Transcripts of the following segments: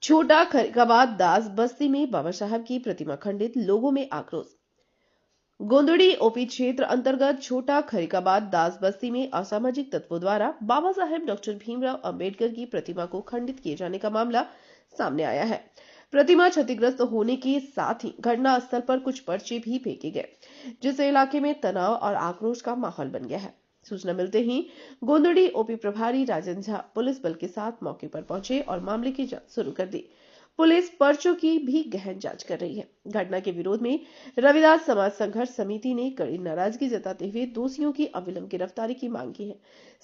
छोटा खैरकाबाद दास बस्ती में बाबा साहब की प्रतिमा खंडित, लोगों में आक्रोश। गोंदड़ी ओपी क्षेत्र अंतर्गत छोटा खैरकाबाद दास बस्ती में असामाजिक तत्वों द्वारा बाबा साहेब डॉक्टर भीमराव अंबेडकर की प्रतिमा को खंडित किए जाने का मामला सामने आया है। प्रतिमा क्षतिग्रस्त होने के साथ ही घटना स्थल पर कुछ पर्चे भी फेंके गए, जिससे इलाके में तनाव और आक्रोश का माहौल बन गया है। सूचना मिलते ही गोंदड़ी ओपी प्रभारी राजन झा पुलिस बल के साथ मौके पर पहुंचे और मामले की जांच शुरू कर दी। पुलिस पर्चों की भी गहन जांच कर रही है। घटना के विरोध में रविदास समाज संघर्ष समिति ने कड़ी नाराजगी जताते हुए दोषियों की अविलंब गिरफ्तारी की मांग की है।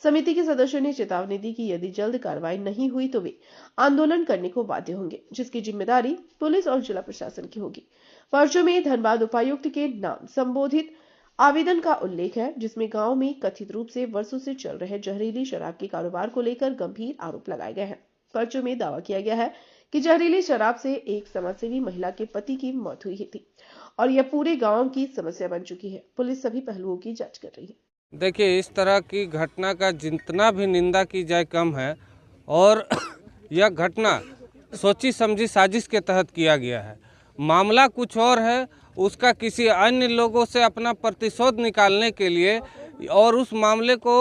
समिति के सदस्यों ने चेतावनी दी कि यदि जल्द कार्रवाई नहीं हुई तो वे आंदोलन करने को बाध्य होंगे, जिसकी जिम्मेदारी पुलिस और जिला प्रशासन की होगी। पर्चों में धनबाद उपायुक्त के नाम संबोधित आवेदन का उल्लेख है, जिसमें गांव में कथित रूप से वर्षों से चल रहे जहरीली शराब के कारोबार को लेकर गंभीर आरोप लगाए गए हैं। पर्चों में दावा किया गया है कि जहरीली शराब से एक समाजसेवी महिला के पति की मौत हुई थी और यह पूरे गांव की समस्या बन चुकी है। पुलिस सभी पहलुओं की जांच कर रही है। देखिए, इस तरह की घटना का जितना भी निंदा की जाए कम है, और यह घटना सोची समझी साजिश के तहत किया गया है। मामला कुछ और है, उसका किसी अन्य लोगों से अपना प्रतिशोध निकालने के लिए और उस मामले को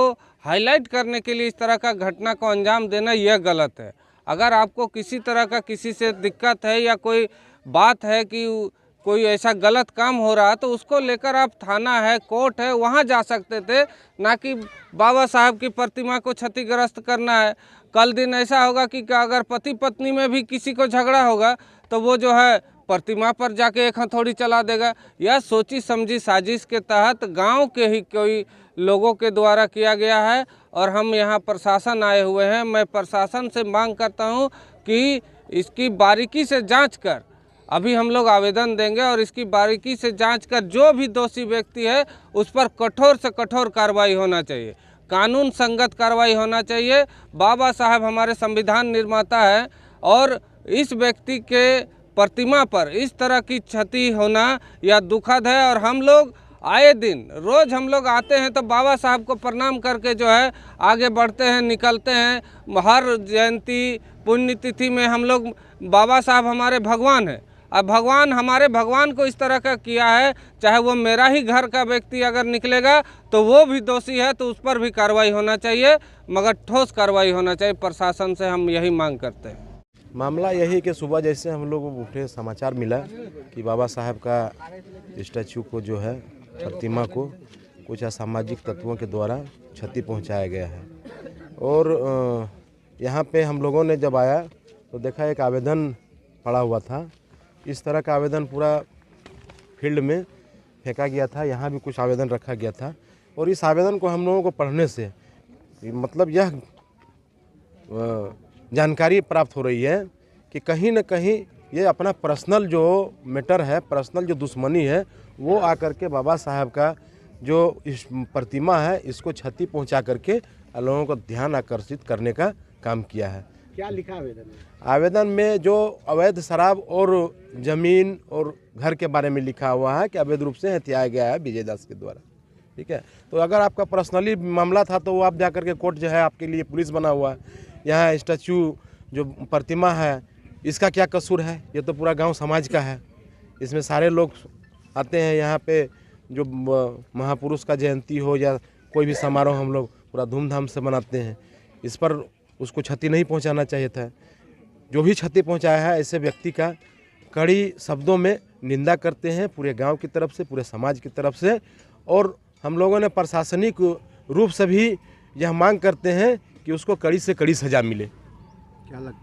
हाईलाइट करने के लिए इस तरह का घटना को अंजाम देना यह गलत है। अगर आपको किसी तरह का किसी से दिक्कत है या कोई बात है कि कोई ऐसा गलत काम हो रहा, तो उसको लेकर आप थाना है, कोर्ट है, वहाँ जा सकते थे, ना कि बाबा साहब की प्रतिमा को क्षतिग्रस्त करना है। कल दिन ऐसा होगा कि अगर पति पत्नी में भी किसी को झगड़ा होगा तो वो जो है प्रतिमा पर जाके एक हथौड़ी चला देगा। यह सोची समझी साजिश के तहत गांव के ही कोई लोगों के द्वारा किया गया है और हम यहाँ प्रशासन आए हुए हैं। मैं प्रशासन से मांग करता हूँ कि इसकी बारीकी से जांच कर, अभी हम लोग आवेदन देंगे और इसकी बारीकी से जांच कर जो भी दोषी व्यक्ति है उस पर कठोर से कठोर कार्रवाई होना चाहिए, कानून संगत कार्रवाई होना चाहिए। बाबा साहब हमारे संविधान निर्माता है और इस व्यक्ति के प्रतिमा पर इस तरह की क्षति होना यह दुखद है। और हम लोग आए दिन रोज़ हम लोग आते हैं तो बाबा साहब को प्रणाम करके जो है आगे बढ़ते हैं, निकलते हैं। हर जयंती पुण्यतिथि में हम लोग, बाबा साहब हमारे भगवान हैं। अब भगवान हमारे भगवान को इस तरह का किया है, चाहे वो मेरा ही घर का व्यक्ति अगर निकलेगा तो वो भी दोषी है, तो उस पर भी कार्रवाई होना चाहिए, मगर ठोस कार्रवाई होना चाहिए। प्रशासन से हम यही मांग करते हैं। मामला यही कि सुबह जैसे हम लोग उठे, समाचार मिला कि बाबा साहब का स्टैचू को जो है, प्रतिमा को कुछ असामाजिक तत्वों के द्वारा क्षति पहुंचाया गया है। और यहाँ पे हम लोगों ने जब आया तो देखा एक आवेदन पड़ा हुआ था। इस तरह का आवेदन पूरा फील्ड में फेंका गया था, यहाँ भी कुछ आवेदन रखा गया था। और इस आवेदन को हम लोगों को पढ़ने से मतलब यह जानकारी प्राप्त हो रही है कि कहीं न कहीं ये अपना पर्सनल जो मैटर है, पर्सनल जो दुश्मनी है, वो आकर के बाबा साहब का जो इस प्रतिमा है इसको क्षति पहुंचा करके लोगों को ध्यान आकर्षित करने का काम किया है। क्या लिखा आवेदन में? आवेदन में जो अवैध शराब और जमीन और घर के बारे में लिखा हुआ है कि अवैध रूप से हथियाया गया है विजय दास के द्वारा। ठीक है, तो अगर आपका पर्सनली मामला था तो वो आप जाकर के कोर्ट जो है आपके लिए पुलिस बना हुआ है। यहाँ स्टैचू जो प्रतिमा है इसका क्या कसूर है? ये तो पूरा गांव समाज का है, इसमें सारे लोग आते हैं। यहाँ पे जो महापुरुष का जयंती हो या कोई भी समारोह हम लोग पूरा धूमधाम से मनाते हैं। इस पर उसको क्षति नहीं पहुंचाना चाहिए था। जो भी क्षति पहुंचाया है ऐसे व्यक्ति का कड़ी शब्दों में निंदा करते हैं पूरे गांव की तरफ से, पूरे समाज की तरफ से। और हम लोगों ने प्रशासनिक रूप से भी यह मांग करते हैं कि उसको कड़ी से कड़ी सज़ा मिले। क्या लगता है?